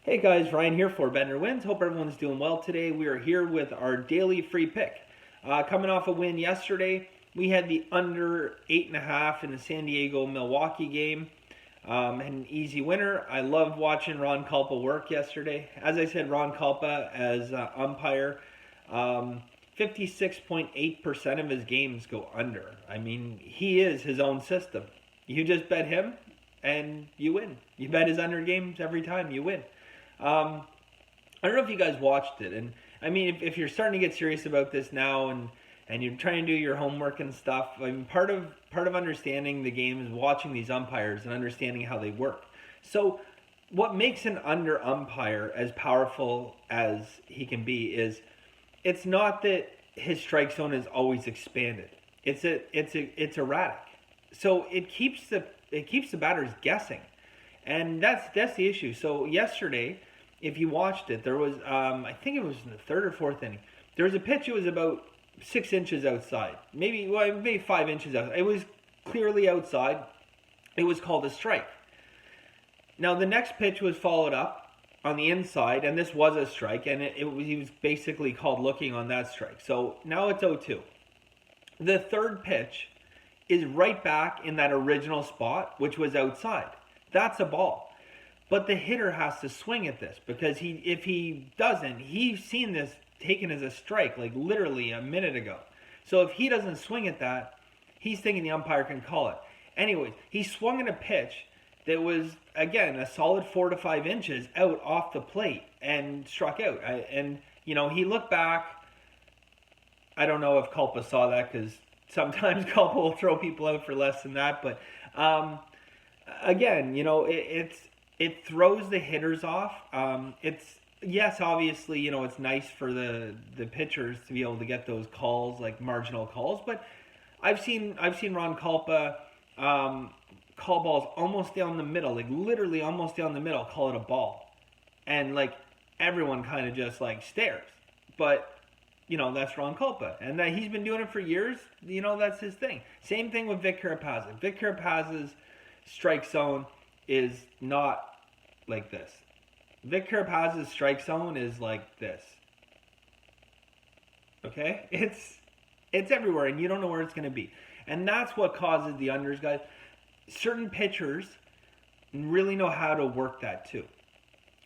Hey guys, Ryan here for Bender Wins. Hope everyone's doing well today. We are here with our daily free pick. Coming off a win yesterday, we had the under 8.5 in the San Diego Milwaukee game. An easy winner. I loved watching Ron Kulpa work yesterday. As I said, Ron Kulpa as umpire, 56.8% of his games go under. I mean, he is his own system. You just bet him and you win. You bet his under games every time, you win. I don't know if you guys watched it, and I mean, if you're starting to get serious about this now, and you're trying to do your homework and stuff, I mean, part of understanding the game is watching these umpires and understanding how they work. So, what makes an under umpire as powerful as he can be is it's not that his strike zone is always expanded. It's erratic. So it keeps the batters guessing. And that's the issue. So yesterday, if you watched it, there was I think it was in the third or fourth inning. There was a pitch. It was about 6 inches outside, maybe 5 inches out. It was clearly outside. It was called a strike. Now the next pitch was followed up on the inside, and this was a strike, and he was basically called looking on that strike. So now it's 0-2. The third pitch is right back in that original spot, which was outside. That's a ball. But the hitter has to swing at this because if he doesn't, he's seen this taken as a strike like literally a minute ago. So if he doesn't swing at that, he's thinking the umpire can call it. Anyways, he swung at a pitch that was, again, a solid 4 to 5 inches out off the plate and struck out. He looked back. I don't know if Culpa saw that because sometimes Culpa will throw people out for less than that. But again, it throws the hitters off. Yes, obviously, it's nice for the pitchers to be able to get those calls, like marginal calls. But I've seen Ron Kulpa call balls almost down the middle, like literally almost down the middle, call it a ball, and like everyone kind of just like stares. But that's Ron Kulpa, and that he's been doing it for years. That's his thing. Same thing with Vic Carapazza. Vic Carapazza's strike zone is not like this. Vic Carapazza's strike zone is like this. Okay? It's everywhere, and you don't know where it's going to be. And that's what causes the unders, guys. Certain pitchers really know how to work that too.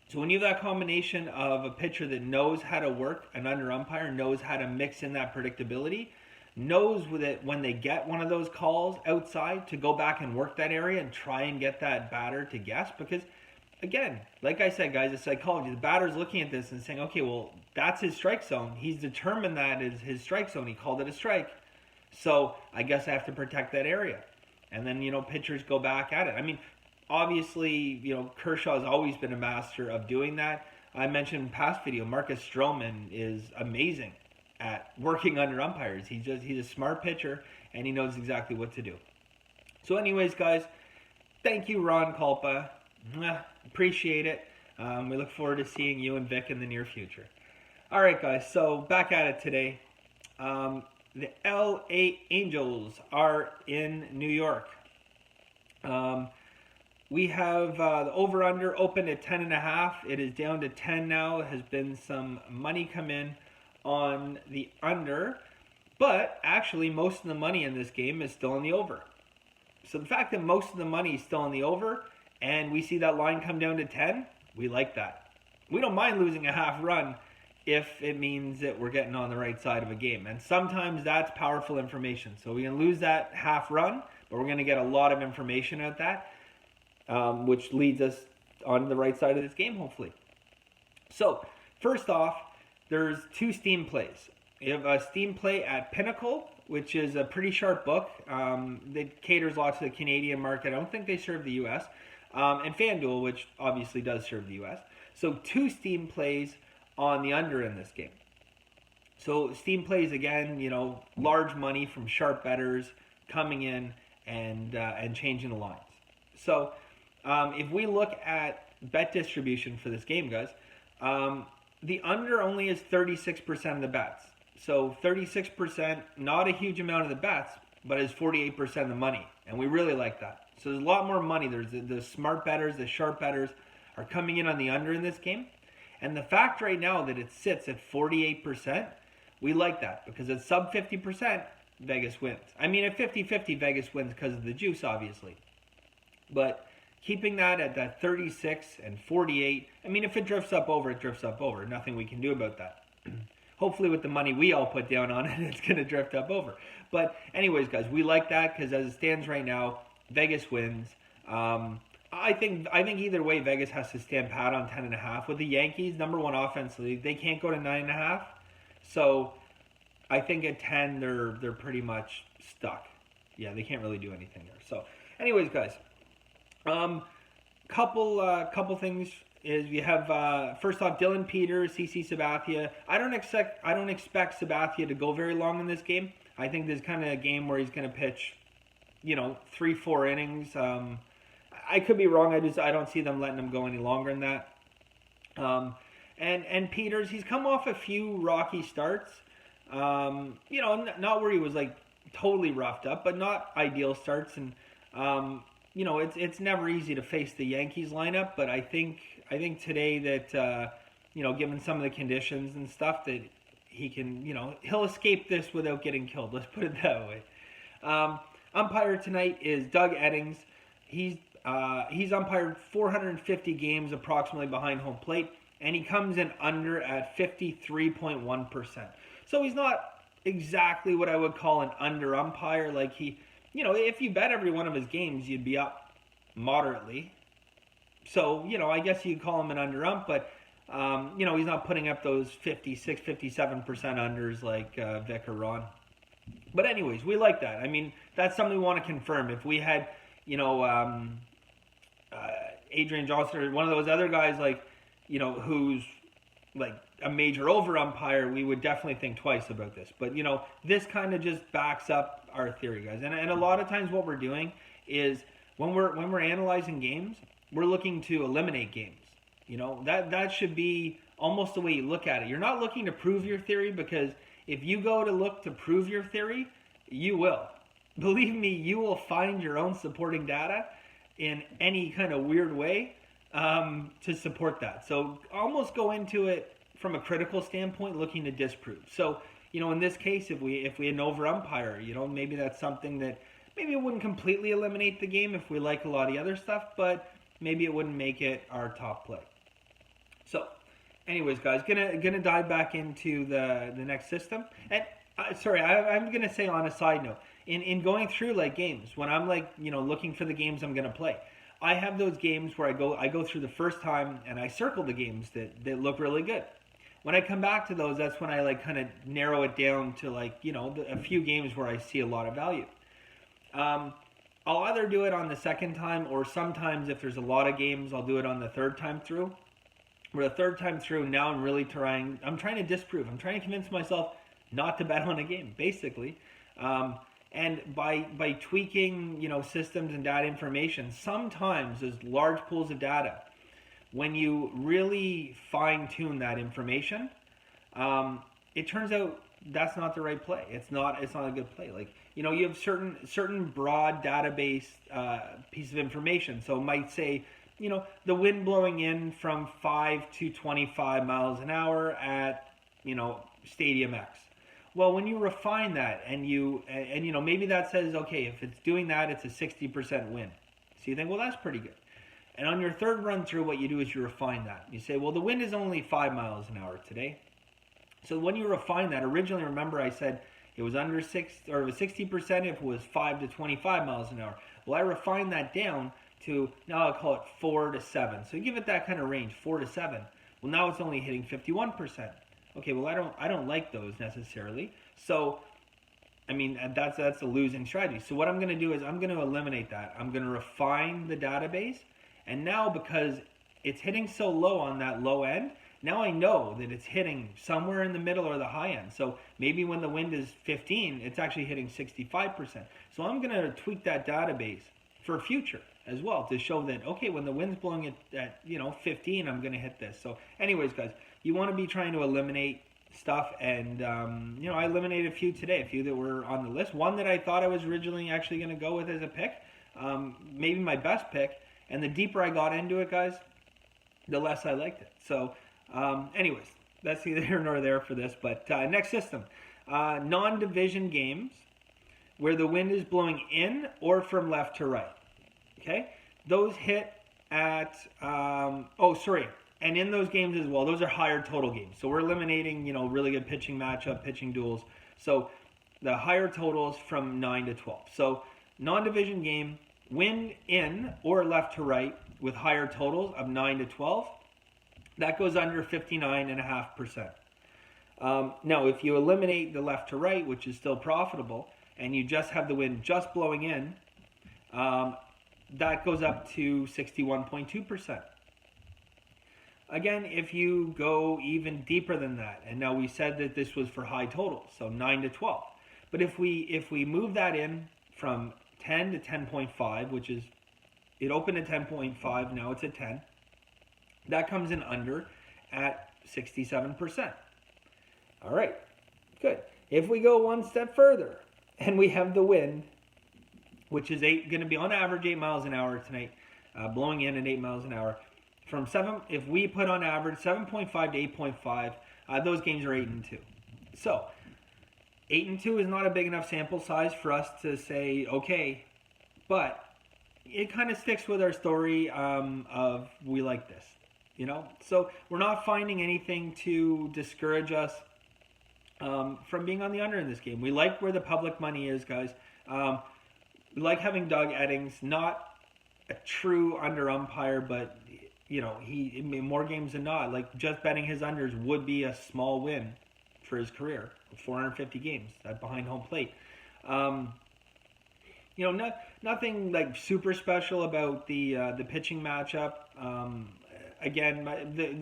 So when you have that combination of a pitcher that knows how to work, an under umpire knows how to mix in that predictability, knows with it when they get one of those calls outside to go back and work that area and try and get that batter to guess. Because again, like I said, guys, it's psychology. The batter's looking at this and saying, okay, well, that's his strike zone. He's determined that is his strike zone. He called it a strike. So I guess I have to protect that area. And then, pitchers go back at it. I mean, obviously, Kershaw has always been a master of doing that. I mentioned in past video, Marcus Stroman is amazing at working under umpires. He's a smart pitcher, and he knows exactly what to do. So anyways, guys, thank you, Ron Kulpa. Appreciate it. We look forward to seeing you and Vic in the near future. All right, guys, so back at it today. The LA Angels are in New York. We have the over-under open at 10.5. It is down to 10 now. There has been some money come in on the under, but actually most of the money in this game is still on the over. So the fact that most of the money is still on the over and we see that line come down to 10, we like that. We don't mind losing a half run if it means that we're getting on the right side of a game. And sometimes that's powerful information. So we can lose that half run, but we're going to get a lot of information out of that, which leads us on the right side of this game, hopefully. So first off, there's two Steam plays. You have a Steam play at Pinnacle, which is a pretty sharp book that caters a lot to the Canadian market. I don't think they serve the U.S. And FanDuel, which obviously does serve the U.S. So two Steam plays on the under in this game. So Steam plays, again, large money from sharp bettors coming in and changing the lines. So if we look at bet distribution for this game, guys, the under only is 36% of the bets. So 36%, not a huge amount of the bets, but is 48% of the money. And we really like that. So there's a lot more money. There's the smart bettors, the sharp bettors are coming in on the under in this game. And the fact right now that it sits at 48%, we like that because at sub 50%, Vegas wins. I mean, at 50-50, Vegas wins because of the juice, obviously. But keeping that at that 36 and 48, I mean, if it drifts up over, it drifts up over. Nothing we can do about that. Hopefully with the money we all put down on it, it's going to drift up over. But anyways, guys, we like that because as it stands right now, Vegas wins. I think either way, Vegas has to stand pat on 10.5. With the Yankees, number one offensively, they can't go to 9.5. So I think at 10, they're pretty much stuck. Yeah, they can't really do anything there. So anyways, guys, couple things is we have first off Dylan Peters, CC Sabathia. I don't expect Sabathia to go very long in this game. I think this is kind of a game where he's going to pitch, 3-4 innings. I could be wrong. I don't see them letting him go any longer than that. And Peters, he's come off a few rocky starts. Not where he was like totally roughed up, but not ideal starts. And it's never easy to face the Yankees lineup. But I think today that given some of the conditions and stuff, that he can he'll escape this without getting killed. Let's put it that way. Umpire tonight is Doug Eddings. He's umpired 450 games approximately behind home plate, and he comes in under at 53.1%. So he's not exactly what I would call an under umpire. Like if you bet every one of his games, you'd be up moderately. So, I guess you'd call him an under ump, but, he's not putting up those 56, 57% unders like Vic or Ron. But anyways, we like that. I mean, that's something we want to confirm. If we had, Adrian Johnson or one of those other guys who's like a major over umpire, we would definitely think twice about this. But this kind of just backs up our theory, guys. And a lot of times what we're doing is when we're analyzing games, we're looking to eliminate games. That should be almost the way you look at it. You're not looking to prove your theory, because if you go to look to prove your theory, you will. Believe me, you will find your own supporting data in any kind of weird way to support that. So almost go into it from a critical standpoint, looking to disprove. So, in this case, if we had an over umpire, maybe that's something that maybe it wouldn't completely eliminate the game if we like a lot of the other stuff, but maybe it wouldn't make it our top play. So, anyways, guys, gonna dive back into the next system. And I'm gonna say on a side note, in going through games, when I'm looking for the games I'm gonna play, I have those games where I go through the first time and I circle the games that look really good. When I come back to those, that's when I kind of narrow it down to a few games where I see a lot of value. I'll either do it on the second time, or sometimes if there's a lot of games, I'll do it on the third time through. Where the third time through, now I'm trying to disprove. I'm trying to convince myself not to bet on a game, basically. And by tweaking, systems and data information, sometimes there's large pools of data. When you really fine-tune that information, it turns out that's not the right play. It's not a good play. You have certain broad database piece of information. So it might say, the wind blowing in from 5 to 25 miles an hour at, Stadium X. Well, when you refine that and maybe that says, okay, if it's doing that, it's a 60% win. So you think, well, that's pretty good. And on your third run through, what you do is you refine that. You say, well, the wind is only 5 miles an hour today. So when you refine that, originally, remember I said it was under 60% if it was 5 to 25 miles an hour. Well, I refined that down to, now I'll call it 4 to 7. So you give it that kind of range, 4 to 7. Well, now it's only hitting 51%. Okay, well, I don't like those necessarily. So, that's a losing strategy. So what I'm going to do is I'm going to eliminate that. I'm going to refine the database. And now, because it's hitting so low on that low end, now I know that it's hitting somewhere in the middle or the high end. So maybe when the wind is 15, it's actually hitting 65%. So I'm going to tweak that database for future as well to show that, okay, when the wind's blowing at 15, I'm going to hit this. So anyways, guys, you want to be trying to eliminate stuff. And, I eliminated a few today, a few that were on the list. One that I thought I was originally actually going to go with as a pick, maybe my best pick. And the deeper I got into it, guys, the less I liked it. So, anyways, that's neither here nor there for this. But next system, non-division games where the wind is blowing in or from left to right. Okay, those hit at and in those games as well, those are higher total games. So we're eliminating, really good pitching matchup, pitching duels. So the higher totals from 9 to 12. So non-division game, win in or left to right with higher totals of 9 to 12, that goes under 59.5%. Now, if you eliminate the left to right, which is still profitable, and you just have the wind just blowing in, that goes up to 61.2%. Again, if you go even deeper than that, and now we said that this was for high totals, so 9 to 12. But if we move that in from 10 to 10.5, which is, it opened at 10.5, now it's at 10, that comes in under at 67%. All right, good. If we go one step further, and we have the wind, which is going to be on average 8 miles an hour tonight, blowing in at 8 miles an hour. From 7, if we put on average 7.5 to 8.5, those games are 8-2. So 8-2 is not a big enough sample size for us to say okay, but it kind of sticks with our story of we like this, So we're not finding anything to discourage us from being on the under in this game. We like where the public money is, guys. We like having Doug Eddings, not a true under umpire, but he more games than not, like just betting his unders would be a small win for his career. 450 games behind home plate. Nothing like super special about the pitching matchup. Again,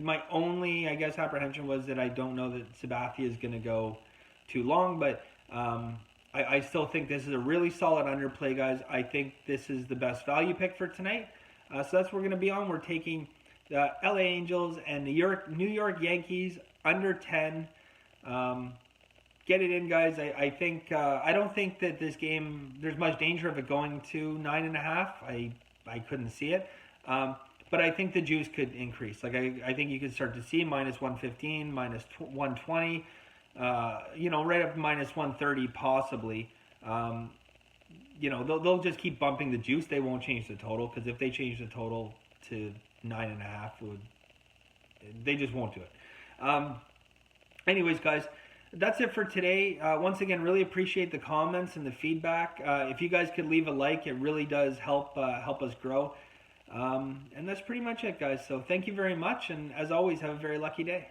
my only, I guess, apprehension was that I don't know that Sabathia is going to go too long, but I still think this is a really solid underplay, guys. I think this is the best value pick for tonight. So that's what we're going to be on. We're taking the LA Angels and the New York Yankees under 10. Get it in, guys. I think I don't think that this game, there's much danger of it going to 9.5. I couldn't see it. But I think the juice could increase. Like I think you could start to see minus 115, minus 120, right up to minus 130 possibly. They'll just keep bumping the juice. They won't change the total, because if they change the total to 9.5, they just won't do it. Anyways, guys, that's it for today. Once again, really appreciate the comments and the feedback. If you guys could leave a like, it really does help us grow. And that's pretty much it, guys. So thank you very much, and as always, have a very lucky day.